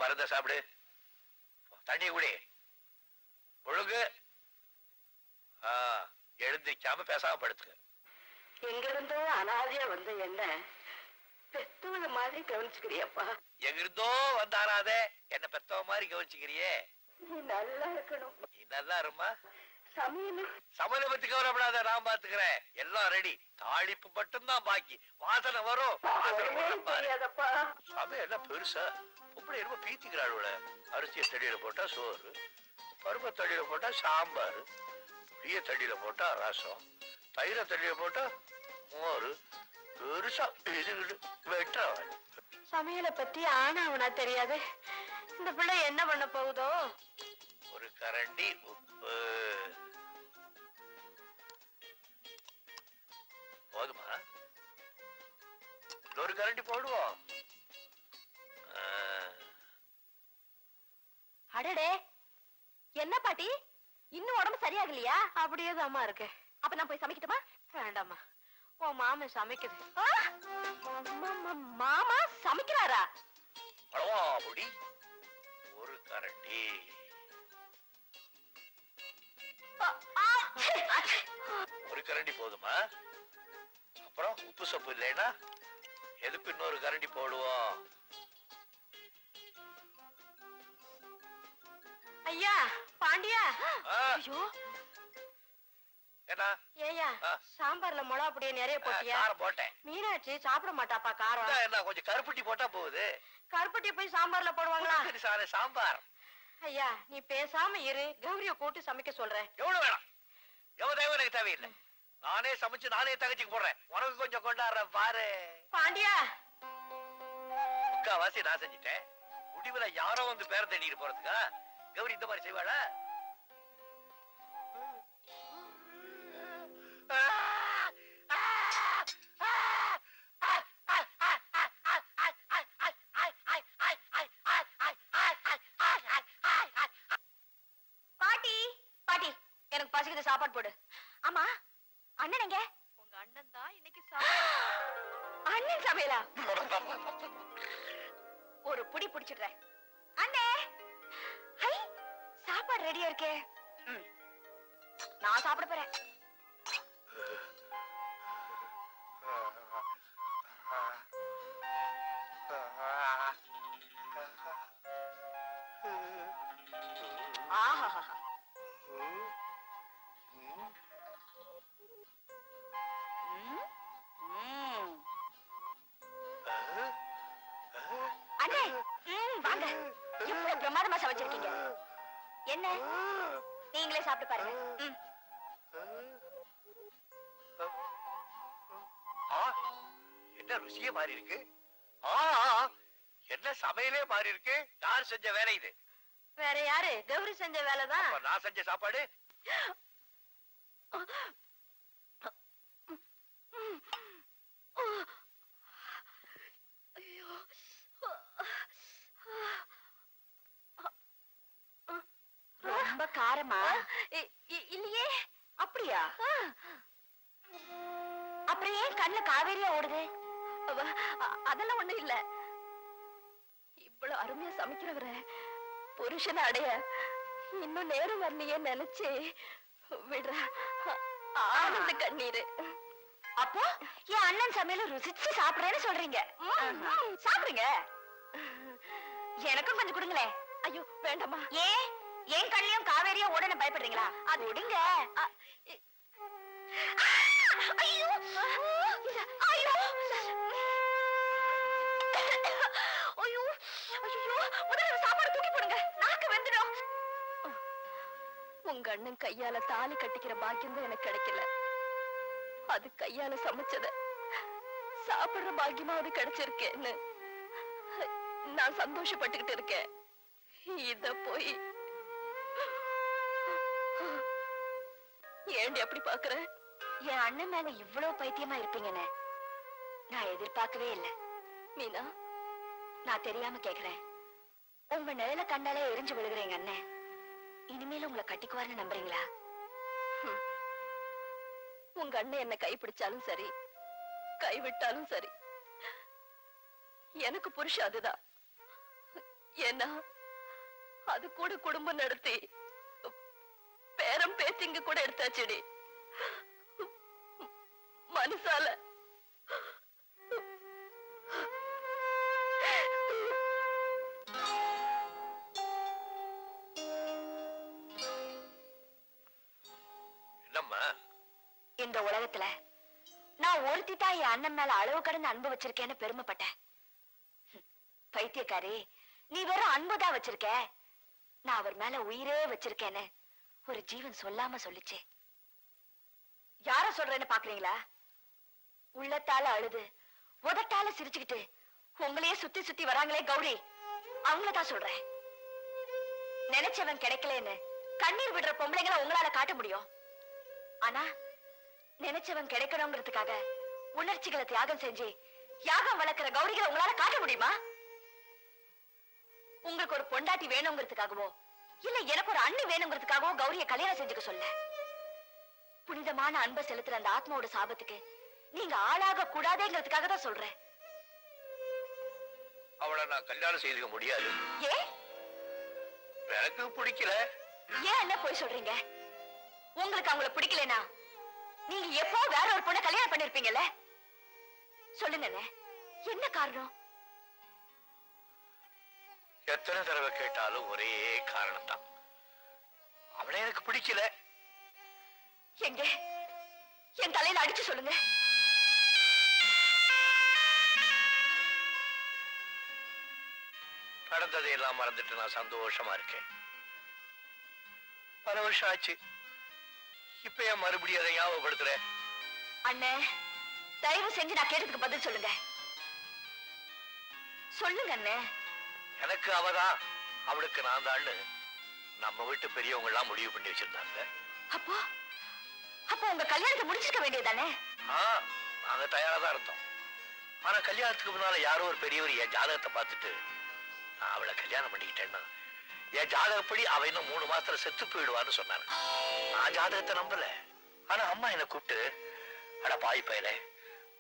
மருந்த சாப்பிடு, தண்ணி குடி, ஒழுங்கு. எழுந்திருக்காம பேசாம படுத்துக்க. எங்க இருந்தோ அனாதையா வந்த என்ன பெத்தவங்க மாதிரி கவனிச்சுக்கிறியப்பா. எங்க இருந்தோ வந்த அனாதை என்ன பெத்தவ மாதிரி கவனிச்சுக்கிறியே. நீ நல்லா இருக்கணும். நீ நல்லா இருமா. சமையல பத்தி கவலைப்படாத, நான் பாத்துக்கிறேன். எல்லாம் ரெடி. தாளிப்பு மட்டும்தான் பாக்கி. வாசனை வரும். சமையல் என்ன பெருசா இப்படி ரொம்ப பீத்திக்கிறாள். அரிசியை தடியில போட்டா சோறு, பருப்பை தடியில போட்டா சாம்பார், புளிய தடியில போட்டா ரசம், தயிர தடியில போட்டா மோரு. பெருசா வெட்ட சமையலை பத்தி ஆனா அவனா தெரியாது. இந்த பிள்ளை என்ன பண்ண போகுதோ. ஒரு கரண்டி உப்பு போதுமா? ஒரு கரண்டி போடுவோம். அடடே, என்ன பாட்டி இன்னும் உடம்பு சரியாகலையா? அப்படியே தாமா இருக்கு. அப்ப நான் போய் சமைக்கட்டுமா? வேண்டாமா, உன் மாமன் சமைக்குது. மாமா சமைக்கிறாரா? பொடி ஒரு கரண்டி. ஒரு கரண்டி போதுமா? அப்புறம் உப்பு சப்பு இல்லைன்னா எதுக்கு இன்னொரு கரண்டி போடுவோம்? ஐயா பாண்டியா. ஐயோ என்ன ஏயா, சாம்பார்ல மிளகா அப்படியே நிறைய போட்டியா? போட்டேன். மீனாட்சி சாப்பிட மாட்டாப்பா காரம். என்ன கொஞ்சம் கருப்பட்டி போட்டா போகுது. கருப்பட்டி போய் சாம்பார்ல போடுவாங்களா? சாம்பார். ஐயா நீ பேசாம இரு, கௌரிய கூட்டி சமைக்க சொல்றேன். எவ்வளவு வேணாம், எவ்வளவு தேவை எனக்கு தேவையில்லை. நானே சமைச்சு நானே தகச்சிக்கு போடுறேன். உனக்கு கொஞ்சம் கொண்டாடுற பாரு. பாண்டியா முக்காவாசி நான் செஞ்சுட்டேன். முடிவுல யாரோ வந்து பேர தேடிட்டு போறதுக்கா கௌரி இந்த மாதிரி செய்வாளா? பாட்டி பாட்டி, எனக்கு பசிக்குது, சாப்பாடு போடு. ஆமா அண்ணன் எங்க? உங்க அண்ணன் தான் இன்னைக்கு அண்ணன் சமையலா? ஒரு புடி புடிச்சிடுறேன். அண்ணே, ஹை சாப்பாடு ரெடியா இருக்கே. நான் சாப்பிட போறேன். ஆஹா, அண்ணே வாங்க, இவ்வளவு பிரமாதமா சமைச்சிருக்கீங்க. என்ன நீங்களே சாப்பிட்டு பாருங்க. என்ன ருசியே மாறி இருக்கு. என்ன சமையலே மாறி இருக்கு. யார் செஞ்ச வேலை இது? வேற யாரு? கௌரி செஞ்ச வேலைதான். நான் செஞ்ச சாப்பாடு. ரொம்ப காரமா? இல்லையே. அப்படியா? அப்புறம் ஏன் கண்ணுல காவேரியா ஓடுது? அதெல்லாம் ஒண்ணும் இல்ல. இவ்வளவு அருமையா சமைக்கிறவர புருஷனை அடைய இன்னும் நேரம் வரலையே நினைச்சு விடுற ஆனந்த கண்ணீரு. அப்போ என் அண்ணன் சமையல ருசிச்சு சாப்பிடுறேன்னு சொல்றீங்க? சாப்பிடுங்க, எனக்கும் கொஞ்சம் கொடுங்களேன். ஐயோ வேண்டாமா. ஏன் என் கண்ணிலையும் காவேரியா ஓடன பயப்படுறீங்களா? அது விடுங்க. ஐயோ ஐயோ ஐயோ ஐயோ, முதல்ல சாப்பாடு தூக்கி போடுங்க, நாக்கு வெந்துடும். உங்க அண்ணன் கையால தாலி கட்டிக்கிற பாக்கியம் தான் எனக்கு கிடைக்கல. அது கையால சமைச்சத சாப்பிடுற பாக்கியமாவது கிடைச்சிருக்கேன்னு நான் சந்தோஷப்பட்டுக்கிட்டு இருக்கேன். இத போய் ஏண்டி அப்படி பாக்குற? என் அண்ணன் மேல இவ்வளவு பைத்தியமா இருப்பீங்கன்னு நான் எதிர்பார்க்கவே இல்லை. மீனா, நான் தெரியாம கேக்குறேன். உங்க நிழல கண்டாலே எரிஞ்சு விழுகிறேங்க அண்ணன். இனிமேல உங்களை கட்டிக்குவார்னு நம்புறீங்களா? உங்க அண்ணன் என்ன கைப்பிடிச்சாலும் சரி, கைவிட்டாலும் சரி, எனக்கு புருஷன் அதுதான். ஏன்னா அது கூட குடும்பம் நடத்தி பேரம் பேத்திங்க கூட எடுத்தாச்சுடி. மனசால என்னம்மா? இந்த உலகத்துல நான் ஒருத்தி தான் என் அண்ணன் மேல அளவு கடந்து அன்பு வச்சிருக்கேன்னு பெருமைப்பட்டேன். பைத்தியக்காரி, நீ வெறும் அன்புதான் வச்சிருக்க, நான் அவர் மேல உயிரே வச்சிருக்கேன்னு ஒரு ஜீவன் சொல்லாம சொல்லிச்சே. யார சொல்றேன்னு பாக்குறீங்களா? உள்ளத்தால அழுது உதட்டால சிரிச்சுக்கிட்டு உங்களையே சுத்தி சுத்தி வராங்களே கௌரி, அவங்களதான் சொல்றேன். நினைச்சவன் கிடைக்கலன்னு கண்ணீர் விடுற பொம்பளைங்களை உங்களால காட்ட முடியும். ஆனா நினைச்சவன் கிடைக்கணுங்கிறதுக்காக உணர்ச்சிகளை தியாகம் செஞ்சு யாகம் வளர்க்கிற கௌரிகளை உங்களால காட்ட முடியுமா? உங்களுக்கு ஒரு பொண்டாட்டி வேணுங்கிறதுக்காகவோ இல்ல எனக்கு ஒரு அண்ணி வேணுங்கிறதுக்காகவோ கௌரிய கல்யாணம் செஞ்சுக்க சொல்ல. புனிதமான அன்பை செலுத்துற அந்த ஆத்மாவோட சாபத்துக்கு நீங்க ஆளாக கூடாதேங்கிறதுக்காக தான் சொல்றேன். அவளை நான் கல்யாணம் செய்துக்க முடியாது. ஏன்? எனக்கு பிடிக்கல. ஏன் என்ன போய் சொல்றீங்க? உங்களுக்கு அவங்கள பிடிக்கலனா நீங்க எப்போ வேற ஒரு பொண்ணை கல்யாணம் பண்ணிருப்பீங்கல்ல? சொல்லுங்க, என்ன காரணம்? எத்தனை தடவை கேட்டாலும் ஒரே காரணம் தான். அவளை எனக்கு பிடிக்கல. எங்க என் தலையில அடிச்சு சொல்லுங்க. நடந்ததையெல்லாம் மறந்துட்டு நான் சந்தோஷமா இருக்கேன். பல வருஷம் ஆச்சு. இப்ப ஏன் மறுபடியும் அதை ஞாபகப்படுத்துற? அண்ணே, தயவு செஞ்சு நான் கேட்டதுக்கு பதில் சொல்லுங்க. சொல்லுங்க அண்ணே. எனக்கு அவதான், அவளுக்கு நான் தான் நம்ம வீட்டு பெரியவங்க எல்லாம் முடிவு பண்ணி வச்சிருந்தாங்க. அப்போ அப்போ உங்க கல்யாணத்தை முடிச்சிருக்க வேண்டியதானே? நாங்க தயாரா தான் இருந்தோம். ஆனா கல்யாணத்துக்கு முன்னால யாரோ ஒரு பெரியவர் என் ஜாதகத்தை பார்த்துட்டு நான் அவளை கல்யாணம் பண்ணிக்கிட்டேன்னா என் ஜாதகப்படி அவ இன்னும் 3 மாசத்துல செத்து போயிடுவான்னு சொன்னாங்க. நான் ஜாதகத்தை நம்பல. ஆனா அம்மா என்னை கூப்பிட்டு, அட பாய் பயலே,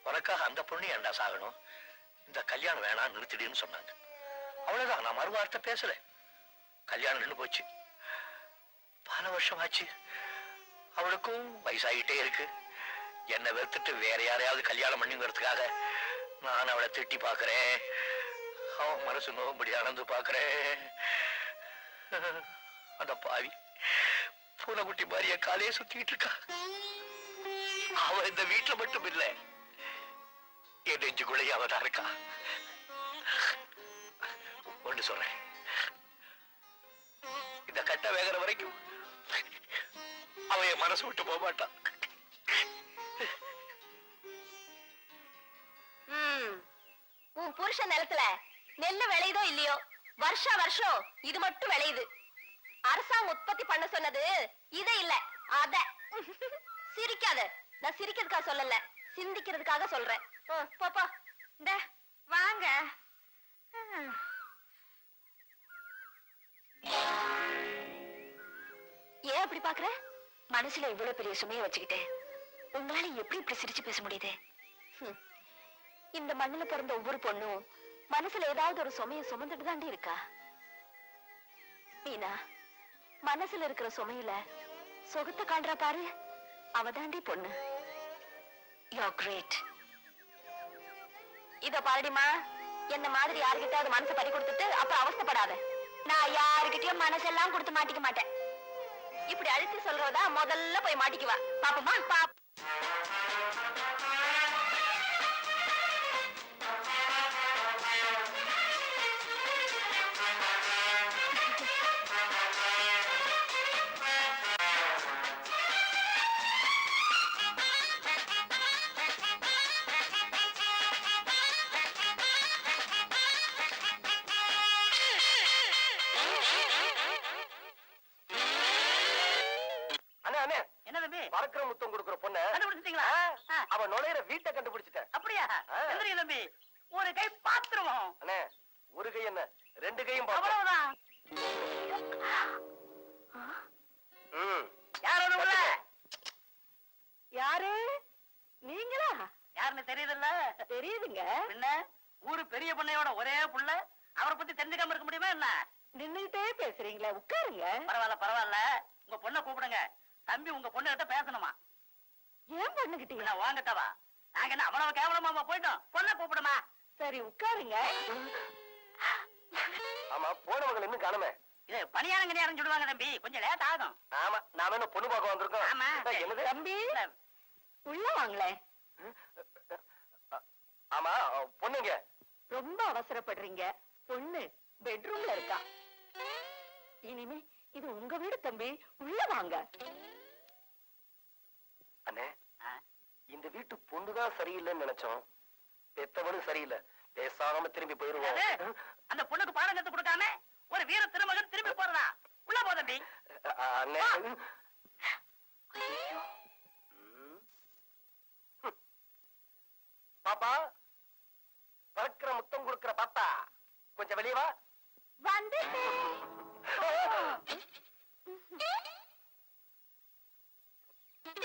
உனக்காக அந்த பொண்ணு ஏன்டா சாகணும், இந்த கல்யாணம் வேணாம் நிறுத்திடுன்னு சொன்னாங்க. அவ்வளவுதான், நான் மறுவார்த்தை பேசல. கல்யாணம் நின்று போச்சு. பல வருஷம் ஆச்சு. அவளுக்கும் வயசாகிட்டே இருக்கு. என்னை வெறுத்துட்டு வேற யாரையாவது கல்யாணம் பண்ணிங்கிறதுக்காக நான் அவளை திட்டி பாக்குறேன். அவன் மனசு நோம்படி அணந்து பாக்குறேன். அந்த பாவி பூனைக்குட்டி மாதிரிய காலையே சுத்திட்டு இருக்கா. அவ இந்த வீட்டுல மட்டும் இல்ல, என் நெஞ்சுக்குள்ளேயே அவதான் இருக்கா. ஒன்று சொல்றேன், இந்த கட்ட வேகிற வரைக்கும் அவ என் மனசு விட்டு போக மாட்டான். உன் புருஷன் நிலத்துல நெல்லு விளையுதோ இல்லையோ, வருஷா வருஷம் இது மட்டும் விளையுது. அரசாங்கம் உற்பத்தி பண்ண சொன்னது இத இல்ல அத. சிரிக்காத, நான் சிரிக்கிறதுக்காக சொல்லல, சிந்திக்கிறதுக்காக சொல்றேன். போப்பா, இந்த வாங்க. ஏன் அப்படி பாக்குற? மனசுல இவ்வளவு பெரிய சுமையை வச்சுக்கிட்டு உங்களால எப்படி இப்படி சிரிச்சு பேச முடியுது? இந்த மண்ணுல பிறந்த ஒவ்வொரு பொண்ணும் மனசுல ஏதாவது ஒரு சுமையை சுமந்துட்டு தாண்டி இருக்கா. மீனா, மனசுல இருக்கிற சுமையில சொகத்தை காண்றா பாரு, அவதாண்டி பொண்ணு. You're great. இத பாருடிமா, என்ன மாதிரி யாருகிட்டாவது மனசை பறி கொடுத்துட்டு அப்புறம் அவஸ்தைப்படாத. நான் யாருகிட்டயும் மனசெல்லாம் கொடுத்து மாட்டிக்க மாட்டேன். இப்படி அழுத்தி சொல்றதா முதல்ல போய் மாட்டிக்குவா. பாப்போமா? என்ன தம்பி? பறக்கிற முத்தம் கொடுக்கிற பொண்ணு கண்டுபிடிச்சிட்டீங்களா? அவ நுழையிற வீட்டை கண்டுபிடிச்சிட்டேன். அப்படியா? எந்திரிங்க தம்பி, ஒரு கை பாத்துருவோம். அண்ணே, ஒரு கை என்ன, 2 கையும் பாப்போம். அவ்வளவுதான். யார் அது உள்ள? யாரு? நீங்களா? யாருன்னு தெரியுதுல்ல? தெரியுதுங்க. என்ன ஊரு பெரிய பண்ணையோட ஒரே புள்ள, அவரை பத்தி தெரிஞ்சுக்காம இருக்க முடியுமா என்ன? நின்னுட்டே பேசுறீங்களே, உட்காருங்க. பரவாயில்ல பரவாயில்ல, உங்க பொண்ணை கூப்பிடுங்க. தம்பி உங்க பொண்ணு கிட்ட பேசணுமா? ஏன் பொண்ணுகிட்டீங்க? வாங்கட்டவா, நாங்க என்ன அவ்வளவு கேவலமாமா போயிட்டோம்? பொண்ணை கூப்பிடுமா? சரி உட்காருங்க. ஆமா, போனவங்க இன்னும் காணுமே. இது பணியாரங்க நேரம் சொல்லுவாங்க தம்பி, கொஞ்சம் லேட் ஆகும். ஆமா, நாம என்ன பொண்ணு பார்க்க வந்திருக்கோம். ஆமா. என்னது தம்பி உள்ள வாங்களேன். ஆமா, பொண்ணுங்க ரொம்ப அவசரப்படுறீங்க. பொண்ணு பெட்ரூம்ல இருக்கா. இனிமே இது உங்க வீடு தம்பி, உள்ள வாங்க. அண்ணே, இந்த வீட்டு பொண்ணுதான் சரியில்லைன்னு நினைச்சோம். பெத்தவனும் சரியில்லை. பேசாம திரும்பி போயிருவோம். அந்த பொண்ணுக்கு பாடம் கத்து கொடுக்காம ஒரு வீர திருமகன் திரும்பி போறதா? உள்ள போ தம்பி. அண்ணே, பாப்பா, பறக்கிற முத்தம் கொடுக்கிற பாப்பா, கொஞ்சம் வெளியே வா.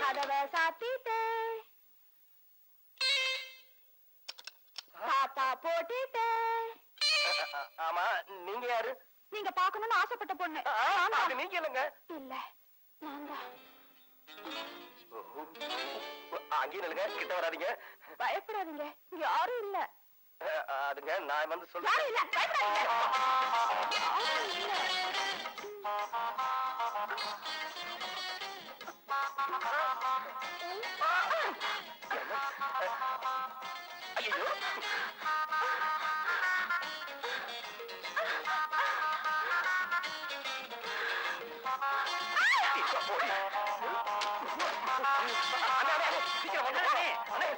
கதவை சாத்திட்டு பாப்பா போட்டுட்டு. ஆமா, நீங்க யாரு? நீங்க பாக்கணும்னு ஆசைப்பட்ட பொண்ணு. அது நீங்க இல்லைங்க. இல்ல, நான் தான். அங்கேயும் இல்லைங்க, கிட்ட வராதீங்க. பயப்படாதீங்க, இங்க யாரும் இல்ல. அதுங்க நான் வந்து யாரும் சொல்றேன். இல்ல, பயப்படாதீங்க. யாரும் இல்ல. ஐயோ,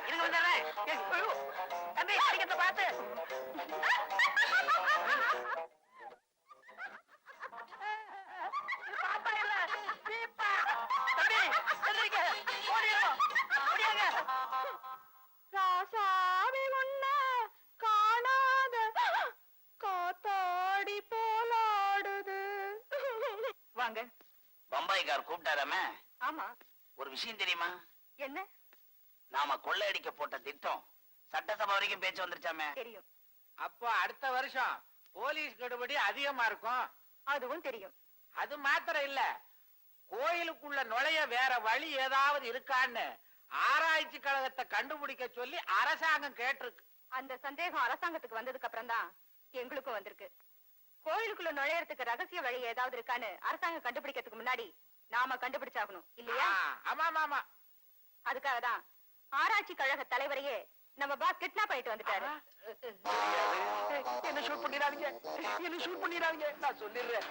இருங்க வந்துடுறேன். தம்பி படிக்கத்தை பார்த்து. பாப்பா இல்ல, சீப்பா. தம்பி எந்திரிங்க, ஓடிடுவோம், ஓடியாங்க. ராசாவி உன்ன காணாத காத்தாடி போலாடுது. வாங்க. பம்பாய்க்கார் கூப்பிட்டாராமே. ஆமா. ஒரு விஷயம் தெரியுமா? என்ன? நாம கொள்ளையடிக்க போட்ட திட்டம் சட்டசபை வரைக்கும் பேச்சு வந்துருச்சாமே. தெரியும். அப்போ அடுத்த வருஷம் போலீஸ் கெடுபடி அதிகமா இருக்கும். அதுவும் தெரியும். அது மாத்திரம் இல்ல, கோயிலுக்குள்ள நுழைய வேற வழி ஏதாவது இருக்கான்னு ஆராய்ச்சி கழகத்தை கண்டுபிடிக்க சொல்லி அரசாங்கம் கேட்டிருக்கு. அந்த சந்தேகம் அரசாங்கத்துக்கு வந்ததுக்கு அப்புறம் தான் எங்களுக்கும் வந்திருக்கு. கோயிலுக்குள்ள நுழையறதுக்கு ரகசிய வழி ஏதாவது இருக்கான்னு அரசாங்கம் கண்டுபிடிக்கிறதுக்கு முன்னாடி நாம கண்டுபிடிச்சாகணும் இல்லையா? ஆமா ஆமா. அதுக்காக தான் ஆராய்ச்சி கழக தலைவரையே நம்ம பாஸ் கிட்னாப் பண்ணிட்டு வந்துட்டாரு. என்ன ஷூட் பண்ணிடாதீங்க, என்ன ஷூட் பண்ணிடாதீங்க. நான் சொல்லிடுறேன்.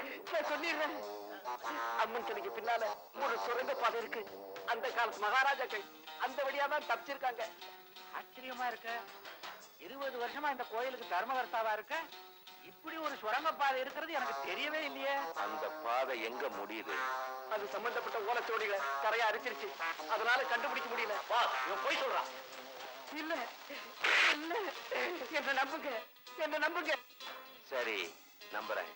அம்மன் சிலைக்கு பின்னால ஒரு சுரங்க பாதை இருக்கு. அந்த காலத்து மகாராஜாக்கள் அந்த வழியா தான் தப்பிச்சிருக்காங்க. ஆச்சரியமா இருக்க. 20 வருஷமா இந்த கோயிலுக்கு தர்மகர்த்தாவா இருக்க, இப்படி ஒரு சுரங்கப்பாதை இருக்கிறது எனக்கு தெரியவே இல்லையே. அந்த பாதை எங்க முடியுது? அது சம்பந்தப்பட்ட ஓலச்சோடிகளை கரையா அரிச்சிருச்சு. அதனால கண்டுபிடிக்க முடியல. பாஸ், இவன் போய் சொல்றான். இல்ல இல்ல, என்ன நம்புங்க. சரி, நம்புறேன்.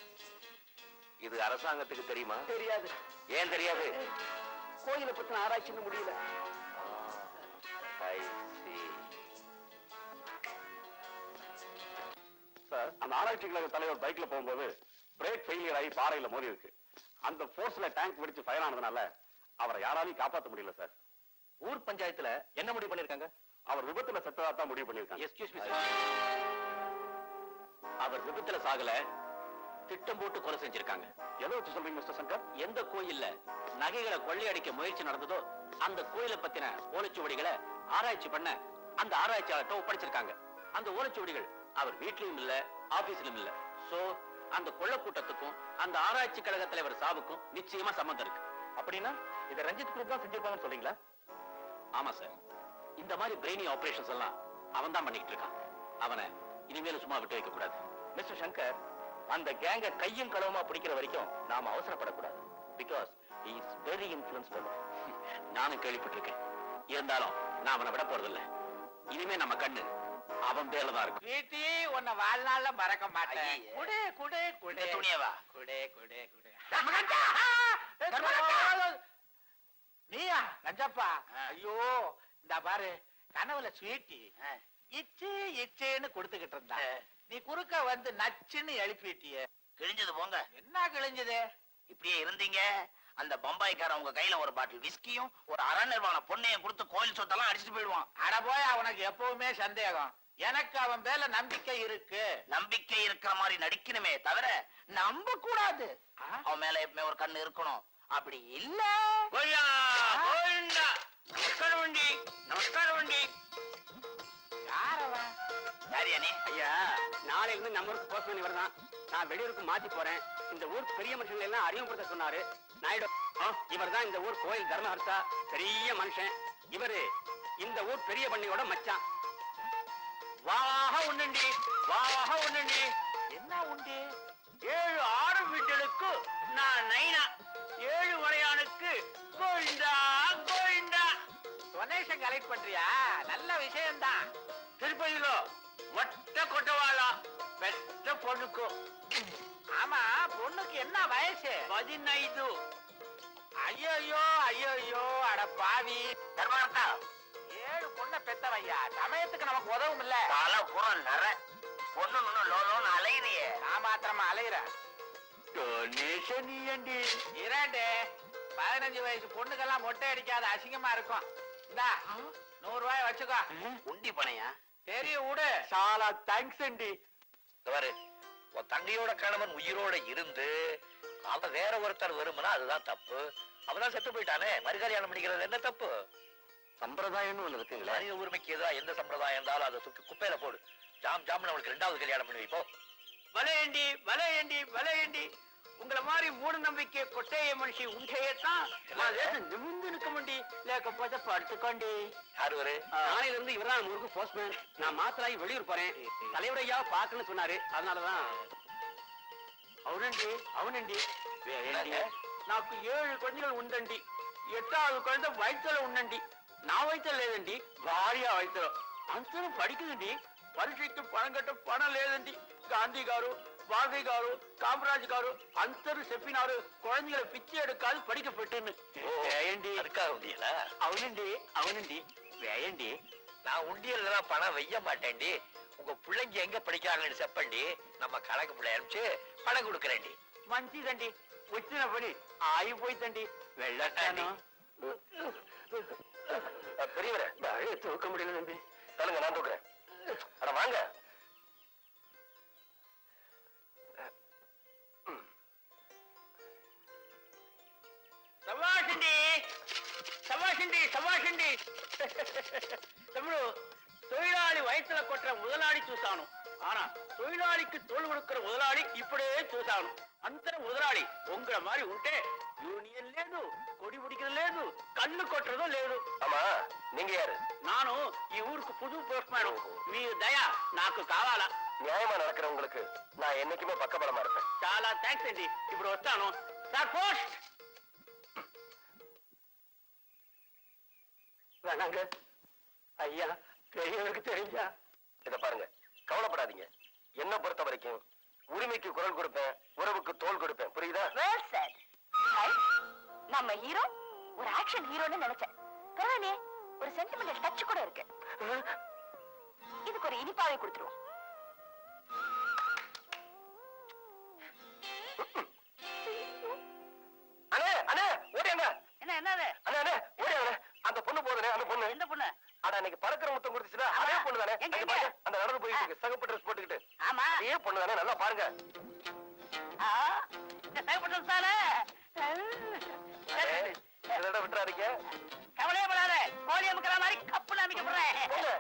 இது அரசாங்கத்துக்கு தெரியுமா? தெரியாது. ஏன் தெரியாது? கோயிலை பத்தின ஆராய்ச்சின்னு முடியல. சார், அந்த ஆராய்ச்சி கழக தலைவர் பைக்ல போகும்போது பிரேக் ஃபெயிலியர் ஆகி பாறையில மோதி இருக்கு. அந்த போர்ஸ்ல டேங்க் வெடிச்சு ஃபயர் ஆனதுனால அவரை யாராலையும் காப்பாற்ற முடியல சார். ஊர் பஞ்சாயத்துல என்ன முடிவு பண்ணிருக்காங்க? அவர் விபத்துல செத்ததா தான் முடிவு பண்ணிருக்காங்க. எஸ்கியூஸ் மீ சார், அவர் விபத்துல சாகல, திட்டம் போட்டு கொலை செஞ்சிருக்காங்க. எதை வச்சு சொல்றீங்க மிஸ்டர் சங்கர்? எந்த கோயில்ல நகைகளை கொள்ளையடிக்க முயற்சி நடந்ததோ அந்த கோயிலை பத்தின ஓலைச்சுவடிகளை ஆராய்ச்சி பண்ண அந்த ஆராய்ச்சியாளர்கிட்ட ஒப்படைச்சிருக்காங்க. அந்த ஓலைச்சுவடிகள் அவர் வீட்லயும் இல்ல, ஆபீஸ்லயும் இல்ல. சோ அந்த கொள்ள கூட்டத்துக்கும் அந்த ஆராய்ச்சி கழக தலைவர் சாவுக்கும் நிச்சயமா சம்பந்தம் இருக்கு. அப்படின்னா இதை ரஞ்சித் குரூப் தான் செஞ்சிருப்பாங்கன்னு சொல்றீங்களா? ஆமா சார், இந்த மாதிரி பிரெயினி ஆபரேஷன்ஸ் எல்லாம் அவன் தான் பண்ணிட்டு இருக்கான். அவனை இனிமேலும் சும்மா விட்டு வைக்க கூடாது. மிஸ்டர் சங்கர், அந்த கேங்க கையும் களவுமா பிடிக்கிற வரைக்கும் நாம அவசரப்படக்கூடாது. Because he is very influenced. நானும் கேள்விப்பட்டிருக்கேன். இருந்தாலும் நான் அவனை விட போறதில்லை. இனிமே நம்ம கண்ணு அவன் பேர்ல தான் இருக்கும். வீட்டி உன்னை வாழ்நாள்ல மறக்க மாட்டேன். ஐயே. குடு குடு குடு துணியவா? குடு குடு குடு. நீயா நஞ்சப்பா? ஐயோ, இந்த பாரு, கனவுல ஸ்வீட்டி இச்சு இச்சேன்னு கொடுத்துக்கிட்டு இருந்தா. நீ குறுக்க வந்து நச்சுன்னு எழுப்பிட்டியே. கிழிஞ்சது போங்க. என்ன கிழிஞ்சது? இப்படியே இருந்தீங்க, அந்த பம்பாய்க்காரன் உங்க கையில ஒரு பாட்டில் விஸ்கியும் ஒரு அரை நிர்வாண பொண்ணையும் கொடுத்து கோயில் சொத்தெல்லாம் அடிச்சுட்டு போயிடுவான். அட போய், அவனுக்கு எப்பவுமே சந்தேகம். எனக்கு அவன் மேல நம்பிக்கை இருக்கு. நம்பிக்கை இருக்கிற மாதிரி நடிக்கணுமே தவிர நம்ப கூடாது. அவன் மேல எப்பவுமே ஒரு கண்ணு இருக்கணும். அப்படி இல்ல நமஸ்காரம் வண்டி, நமஸ்காரம் வண்டி. யார் அவன்? யாரியா நீ? ஐயா, நாளையில இருந்து நம்ம ஊருக்கு போஸ்ட்மேன் இவர்தான். நான் வெளியூருக்கு மாத்தி போறேன். இந்த ஊர் பெரிய மனுஷங்களை எல்லாம் அறிமுகப்படுத்த சொன்னாரு. நாயுடு இவர்தான் இந்த ஊர் கோயில் தர்மஹர்த்தா, பெரிய மனுஷன். இவரு இந்த ஊர் பெரிய பண்ணையோட மச்சான். வாக உண்டி, வாக உண்டி. என்ன உண்டு? 7 ஆடு வீட்டலுக்கு நான் நைனா, 7 வரையானுக்கு கோயிண்டா கோயிண்டா. டொனேஷன் கலெக்ட் பண்றியா? நல்ல விஷயம்தான். திருப்பதியில ஒட்ட கொட்டவாளா பெற்ற பொண்ணுக்கு. ஆமா, பொண்ணுக்கு என்ன வயசு? 15. ஐயோ ஐயோ, அட பாவி. தர்மார்த்தா 7 பொண்ணை பெத்தவையா, சமயத்துக்கு நமக்கு உதவும் இல்ல. தலை பூரா நர பொண்ணு லோலோன்னு அலையிறியே. நான் மாத்திரமா அலையிறேன். டொனேஷன் ஏண்டி? 2 15 வயசு பொண்ணுக்கெல்லாம் மொட்டை அடிக்காத, அசிங்கமா இருக்கும். இந்தா 100 ரூபாய் வச்சுக்கோ. உண்டி பணையா? தெரியும், விடு. చాలా థ్యాంక్స్ అండి. பாரு, உன் தங்கையோட கணவன் உயிரோட இருந்து அவன் வேற ஒருத்தர் வருமுன்னா அதுதான் தப்பு. அவதான் செத்து போயிட்டானே, மறுகல்யாணம் பண்ணிக்கிறது என்ன தப்பு? சம்பிரதாயம்னு ஒண்ணு இருக்குங்களா? மனித உரிமைக்கு எதிராக எந்த சம்பிரதாயம் இருந்தாலும் அதை தூக்கி குப்பையில போடு. ஜாம் அவளுக்கு 2வது கல்யாணம் பண்ணி வைப்போம். வலையண்டி வலையண்டி வலையண்டி. உங்களை மாதிரி மூட நம்பிக்கை கொட்டைய மனுஷி உண்டையத்தான் நிமிந்து நிற்க முண்டி, లేకపోతే படுத்துக்கொண்டி. யாரு? நாளையில இருந்து இவர்தான் நம்ம ஊருக்கு போஸ்ட்மேன். நான் மாத்தலாகி வெளியூர் போறேன். தலைவரையா பாக்கணும்னு சொன்னாரு, அதனாலதான். అవునండి అవునండి. నాకు 7 కొడుకులు ఉండండి. 8வது குழந்தை வயிற்றுல ఉండండి. నా వయసులో లేదండి, భార్య వయసులో. అందరూ పడికిందండి. పరీక్షకి పణం కట్ట పణం లేదండి. గాంధీ గారు, భారతి గారు, కామరాజ్ గారు అందరూ చెప్పినారు குழந்தைகளை பிச்சை எடுக்காது படிக்க பெட்டுன்னு. வேயண்டி அதுக்காக உண்டியலா? అవునండి అవునండి. வேயண்டி, நான் உண்டியல்லாம் பணம் வைய மாட்டேன்டி. உங்க பிள்ளைங்க எங்க படிக்கிறாங்கன்னு செப்பண்டி, நம்ம கணக்கு பிள்ளை அனுப்பிச்சு பணம் கொடுக்கறேன்டி. మంచిదండి, వచ్చిన పని ఆగిపోయిందండి. వెళ్ళட்டாను. பெரியவரே, தூக்க முடியல நம்பி. சொல்லுங்க, நான் தூக்குறேன். அட வாங்க. సవాషండి సవాషండి సవాషండి. తమ్ముడు, தொழிலாளி வயிற்றுல கொட்டுற முதலாளி చూసాను. ஆனா தொழிலாளிக்கு தோல் கொடுக்கிற முதலாளி இப்படியே చూసాను. అంతర முதலாளி உங்களை மாதிரி ఉంటే యూనియన్ లేదు, కొడి పిడికిన లేదు, కన్ను కొట్టడం లేదు. ஆமா, நீங்க யாரு? నాను ఈ ఊருக்கு புது போஸ்ட்மேன். మీ దయ నాకు కావాలా? நியாயமா நடக்கிறவங்களுக்கு நான் என்னைக்குமே பக்கபலமா இருப்பேன். చాలా థ్యాంక్స్ అండి. ఇప్పుడు వస్తాను సార్. పోస్ట్. வேணாங்க ஐயா, பெரியவருக்கு தெரிஞ்சா. இத பாருங்க, கவலைப்படாதீங்க. என்ன பொறுத்த வரைக்கும் உரிமைக்கு குரல் கொடுப்பேன், உறவுக்கு தோல் கொடுப்பேன். புரியுதா? Well said. ஹை, நம்ம ஹீரோ ஒரு ஆக்ஷன் ஹீரோன்னு நினைச்சேன். பரவாயில்லையே, ஒரு சென்டிமெண்டல் டச் கூட இருக்கு. இதுக்கு ஒரு இனிப்பாவை கொடுத்துருவோம். அண்ணே அண்ணே ஓடியாங்க. என்னது? அண்ணே ஓடியாங்க. அந்த பொண்ணு போதுனே, அந்த பொண்ணு. எந்த பொண்ணு? அட, அன்னைக்கு பறக்கிற முத்தம் கொடுத்துச்சுல, அதே பொண்ணு தானே? எங்க, அங்க எங்க? பாருங்க, அந்த நடந்து போயிட்டு இருக்கு, சிகப்பு ட்ரெஸ் போட்டுக்கிட்டு. ஆமா, அதே பொண்ணு தானே, நல்லா பாருங்க. இந்த சைபர் தானே. இதோட விட்டுறாதீங்க. கவலையே படாத, கோழி அமுக்கிற மாதிரி கப்புல அமைக்க போறேன். போங்க.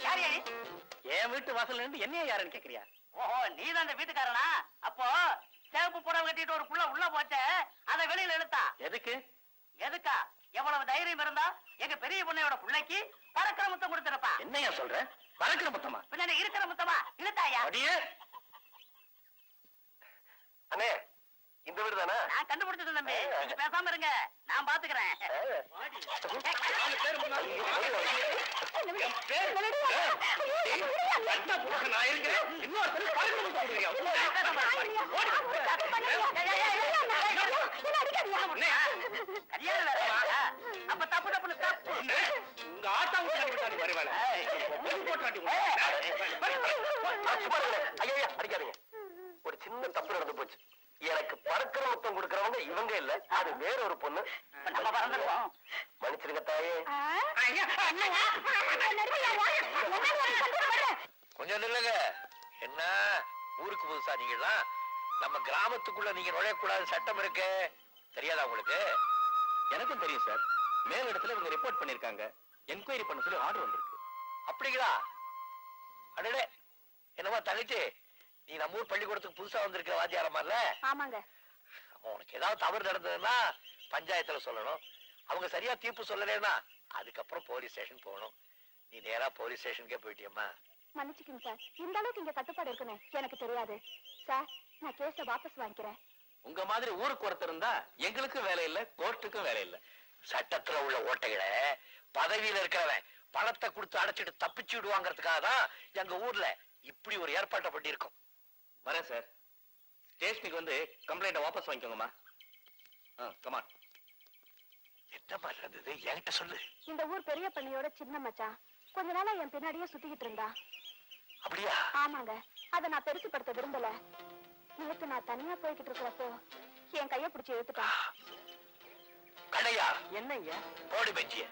யார் யாரு? என் வீட்டு வாசல்ல இருந்து என்னைய யாருன்னு கேக்குறியா? ஓஹோ, நீதான் அந்த வீட்டுக்காரனா? அப்போ சேப்பு புடவை கட்டிட்டு ஒரு புள்ள உள்ள போச்சே, அதை வெளியில இழுத்தா எதுக்கு? எதுக்கா? எவ்வளவு தைரியம் இருந்தா எங்க பெரிய பொண்ணையோட பிள்ளைக்கு பறக்கிற முத்தம் கொடுத்துருப்பா. என்னையா சொல்ற? பறக்கிற மொத்தமா? பின்ன இருக்கிற முத்தமா இழுத்தாயா? அடியே, அண்ணே, இந்த வீடு தானே? நான் கண்டுபிடிச்சது தம்பி. நீங்க பேசாம இருங்க, நான் பாத்துக்கிறேன். நான் இருக்கிறேன். இன்னொருத்தர் பழக்கம் கொடுக்குறீங்க. கல்யாணம் வேறவா? அப்ப தப்பு தப்புன்னு தப்பு. உங்க ஆட்டா விட்டு வருவாங்க. ஐயா அடிக்காதீங்க. ஒரு சின்ன தப்பு நடந்து போச்சு. எனக்கு பறக்கிற முத்தம் கொடுக்கறவங்க இவங்க இல்ல, அது வேற ஒரு பொண்ணு. நம்ம பறந்துருவோம். மன்னிச்சிருங்க தாயே. கொஞ்சம் நில்லுங்க. என்ன ஊருக்கு புதுசா நீங்கலாம்? நம்ம கிராமத்துக்குள்ள நீங்க நுழையக்கூடாது சட்டம் இருக்கு, தெரியாதா உங்களுக்கு? எனக்கும் தெரியும் சார். மேல் இடத்துல இவங்க ரிப்போர்ட் பண்ணிருக்காங்க. என்கொயரி பண்ண சொல்லி ஆர்டர் வந்திருக்கு. அப்படிங்களா? அடடே, என்னமா தங்கச்சி, நீ நம்ம ஊர் பள்ளிக்கூடத்துக்கு புதுசா வந்திருக்கிற வாத்தியாரமால? ஆமாங்க. உனக்கு ஏதாவது தவறு நடந்ததுன்னா பஞ்சாயத்துல சொல்லணும். அவங்க சரியா தீர்ப்பு சொல்லலைன்னா அதுக்கப்புறம் போலீஸ் ஸ்டேஷன் போகணும். நீ நேரா போலீஸ் ஸ்டேஷனுக்கே போயிட்டியம்மா. மன்னிச்சுக்கங்க சார், இந்த அளவுக்கு இங்க கட்டுப்பாடு இருக்குன்னு எனக்கு தெரியாது சார். நான் கேஸ வாபஸ் வாங்கிக்கிறேன். உங்க மாதிரி ஊருக்கு ஒருத்தர் இருந்தா எங்களுக்கும் வேலை இல்ல, கோர்ட்டுக்கும் வேலை இல்ல. சட்டத்துல உள்ள ஓட்டைகளை பதவியில இருக்கிறவன் பணத்தை கொடுத்து அடைச்சிட்டு தப்பிச்சு விடுவாங்கிறதுக்காக தான் எங்க ஊர்ல இப்படி ஒரு ஏற்பாட்டை பண்ணியிருக்கோம். வரேன் சார். ஸ்டேஷனுக்கு வந்து கம்ப்ளைண்ட வாபஸ் வாங்கிக்கோங்கம்மா. கமான். என்ன மாதிரி இருந்தது என்கிட்ட சொல்லு. இந்த ஊர் பெரிய பண்ணையோட சின்ன மச்சான் கொஞ்ச நாளா என் பின்னாடியே சுத்திக்கிட்டு இருந்தா. அப்படியா? ஆமாங்க. அத நான் பெருசுப்படுத்த விரும்பல. நேத்து நான் தனியா போய்கிட்டு இருக்கிறப்போ என் கைய பிடிச்சு இழுத்துட்டான். கடையா? என்னங்க? போடு பெஞ்சிய